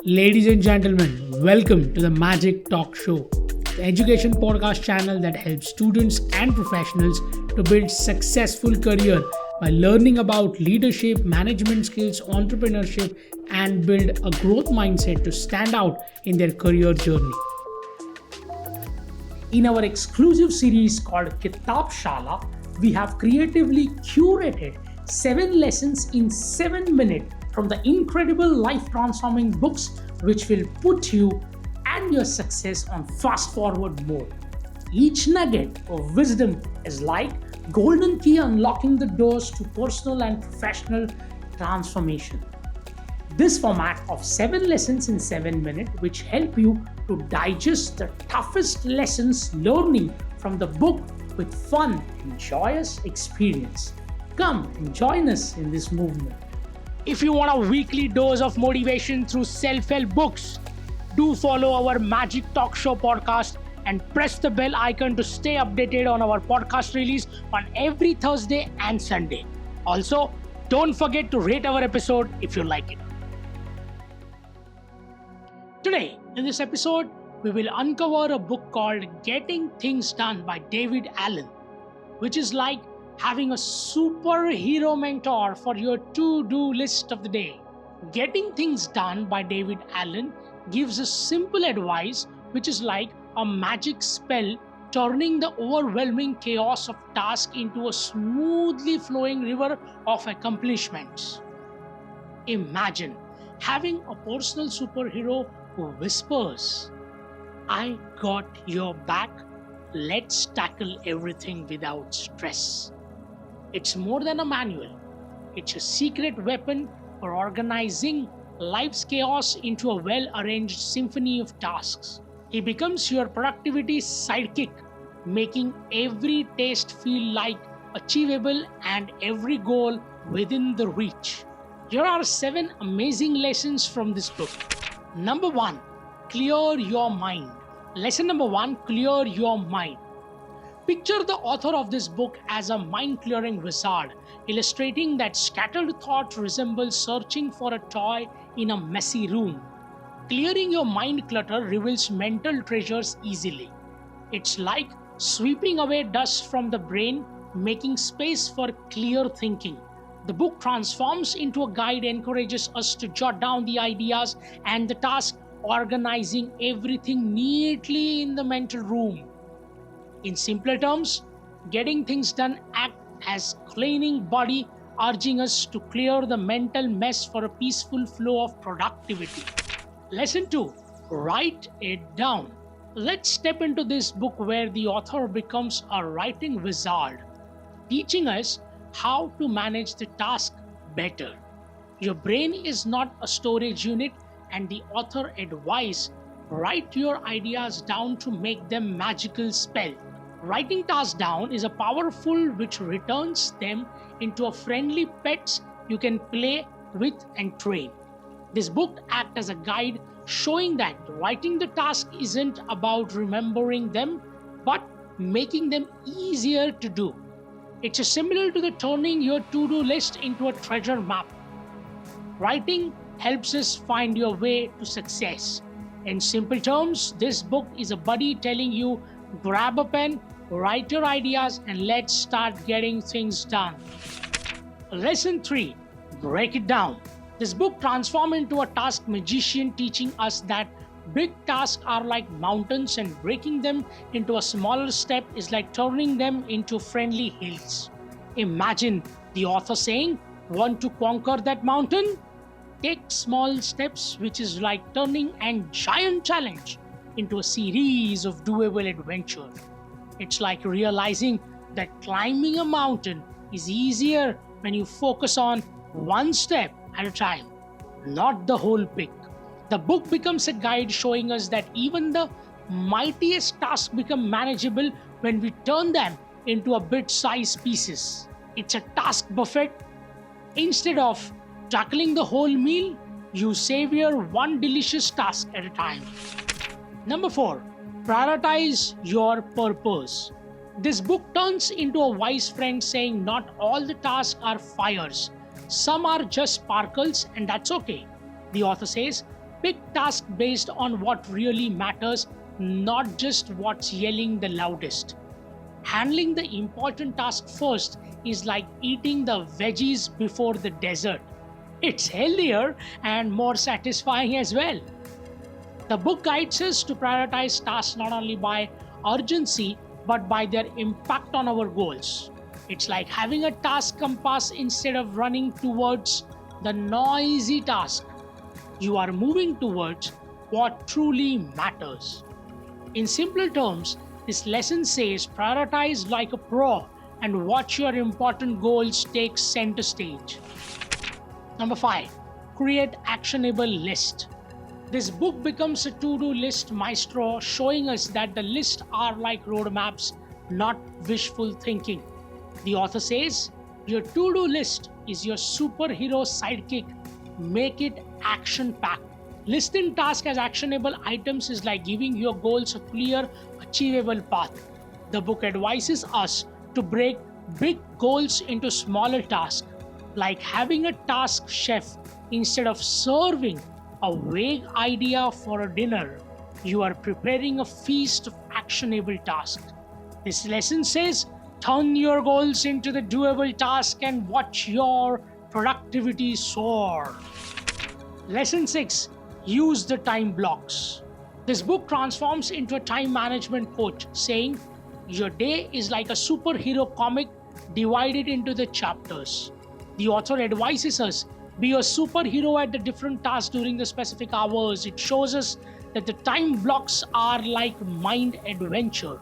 Ladies and gentlemen, welcome to the Magic Talk Show, the education podcast channel that helps students and professionals to build successful career by learning about leadership, management skills, entrepreneurship, and build a growth mindset to stand out in their career journey. In our exclusive series called Kitab Shala, we have creatively curated 7 lessons in 7 minutes from the incredible life transforming books which will put you and your success on fast forward mode. Each nugget of wisdom is like golden key unlocking the doors to personal and professional transformation. This format of 7 lessons in 7 minutes which help you to digest the toughest lessons learning from the book with fun and joyous experience. Come and join us in this movement. If you want a weekly dose of motivation through self-help books, do follow our Magic Talk Show podcast and press the bell icon to stay updated on our podcast release on every Thursday and Sunday. Also, don't forget to rate our episode if you like it. Today, in this episode, we will uncover a book called Getting Things Done by David Allen, which is like having a superhero mentor for your to-do list of the day. Getting Things Done by David Allen gives us simple advice, which is like a magic spell turning the overwhelming chaos of tasks into a smoothly flowing river of accomplishments. Imagine having a personal superhero who whispers, "I got your back, let's tackle everything without stress." It's more than a manual, it's a secret weapon for organizing life's chaos into a well-arranged symphony of tasks. He becomes your productivity sidekick, making every task feel like achievable and every goal within the reach. Here are 7 amazing lessons from this book. Number 1, clear your mind. Lesson number 1, clear your mind. Picture the author of this book as a mind-clearing wizard, illustrating that scattered thought resembles searching for a toy in a messy room. Clearing your mind clutter reveals mental treasures easily. It's like sweeping away dust from the brain, making space for clear thinking. The book transforms into a guide, encourages us to jot down the ideas and the task, organizing everything neatly in the mental room. In simpler terms, getting things done acts as cleaning body, urging us to clear the mental mess for a peaceful flow of productivity. Lesson 2, write it down. Let's step into this book where the author becomes a writing wizard, teaching us how to manage the task better. Your brain is not a storage unit, and the author advised, write your ideas down to make them magical spell. Writing tasks down is a powerful which returns them into a friendly pets you can play with and train. This book acts as a guide, showing that writing the task isn't about remembering them but making them easier to do. It's similar to the turning your to-do list into a treasure map. Writing helps us find your way to success. In simple terms, this book is a buddy telling you, grab a pen, write your ideas, and let's start getting things done. Lesson 3, break it down. This book transforms into a task magician, teaching us that big tasks are like mountains and breaking them into a smaller step is like turning them into friendly hills. Imagine the author saying, want to conquer that mountain? Take small steps, which is like turning a giant challenge into a series of doable adventures. It's like realizing that climbing a mountain is easier when you focus on one step at a time, not the whole peak. The book becomes a guide showing us that even the mightiest tasks become manageable when we turn them into a bit-sized pieces. It's a task buffet. Instead of tackling the whole meal, you savor one delicious task at a time. Number 4, prioritize your purpose. This book turns into a wise friend saying not all the tasks are fires. Some are just sparkles, and that's okay. The author says, Pick tasks based on what really matters, not just what's yelling the loudest. Handling the important task first is like eating the veggies before the dessert. It's healthier and more satisfying as well. The book guides us to prioritize tasks not only by urgency but by their impact on our goals. It's like having a task compass instead of running towards the noisy task. You are moving towards what truly matters. In simple terms, this lesson says prioritize like a pro and watch your important goals take center stage. Number 5. Create actionable list. This book becomes a to-do list maestro, showing us that the lists are like roadmaps, not wishful thinking. The author says, your to-do list is your superhero sidekick. Make it action-packed. Listing tasks as actionable items is like giving your goals a clear, achievable path. The book advises us to break big goals into smaller tasks, like having a task chef instead of serving a vague idea for a dinner. You are preparing a feast of actionable tasks. This lesson says, turn your goals into the doable task and watch your productivity soar. Lesson 6. Use the time blocks. This book transforms into a time management coach, saying, your day is like a superhero comic divided into the chapters. The author advises us, be a superhero at the different tasks during the specific hours. It shows us that the time blocks are like mind adventure.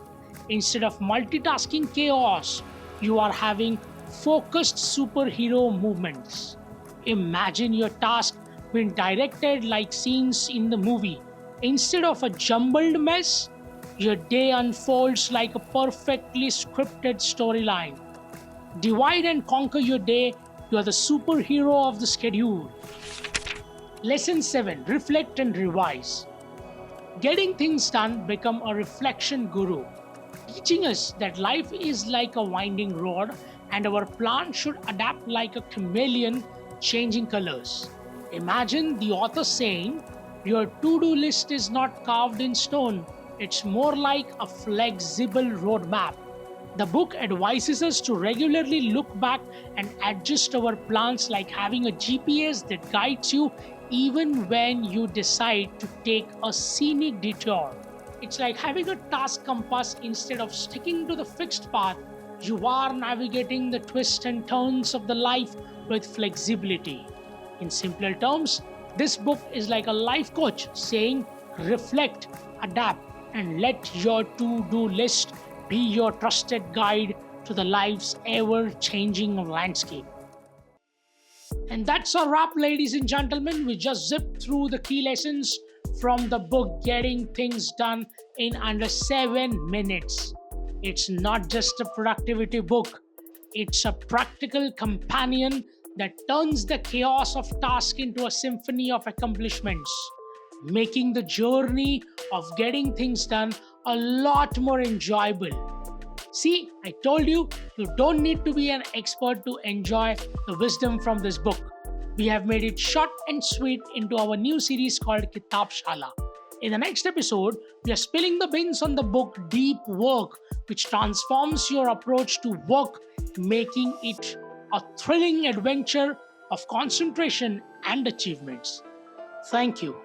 Instead of multitasking chaos, you are having focused superhero movements. Imagine your task being directed like scenes in the movie. Instead of a jumbled mess, your day unfolds like a perfectly scripted storyline. Divide and conquer your day. You are the superhero of the schedule. Lesson 7. Reflect and revise. Getting things done become a reflection guru, teaching us that life is like a winding road and our plan should adapt like a chameleon, changing colors. Imagine the author saying, your to-do list is not carved in stone, it's more like a flexible roadmap. The book advises us to regularly look back and adjust our plans like having a GPS that guides you even when you decide to take a scenic detour. It's like having a task compass instead of sticking to the fixed path. You are navigating the twists and turns of the life with flexibility. In simpler terms, this book is like a life coach saying, reflect, adapt, and let your to-do list be your trusted guide to the life's ever-changing landscape. And that's a wrap, ladies and gentlemen. We just zipped through the key lessons from the book Getting Things Done in Under 7 Minutes. It's not just a productivity book, it's a practical companion that turns the chaos of tasks into a symphony of accomplishments, making the journey of getting things done a lot more enjoyable. See, I told you, you don't need to be an expert to enjoy the wisdom from this book. We have made it short and sweet into our new series called Kitab Shala. In the next episode, we are spilling the beans on the book Deep Work, which transforms your approach to work, making it a thrilling adventure of concentration and achievements. Thank you.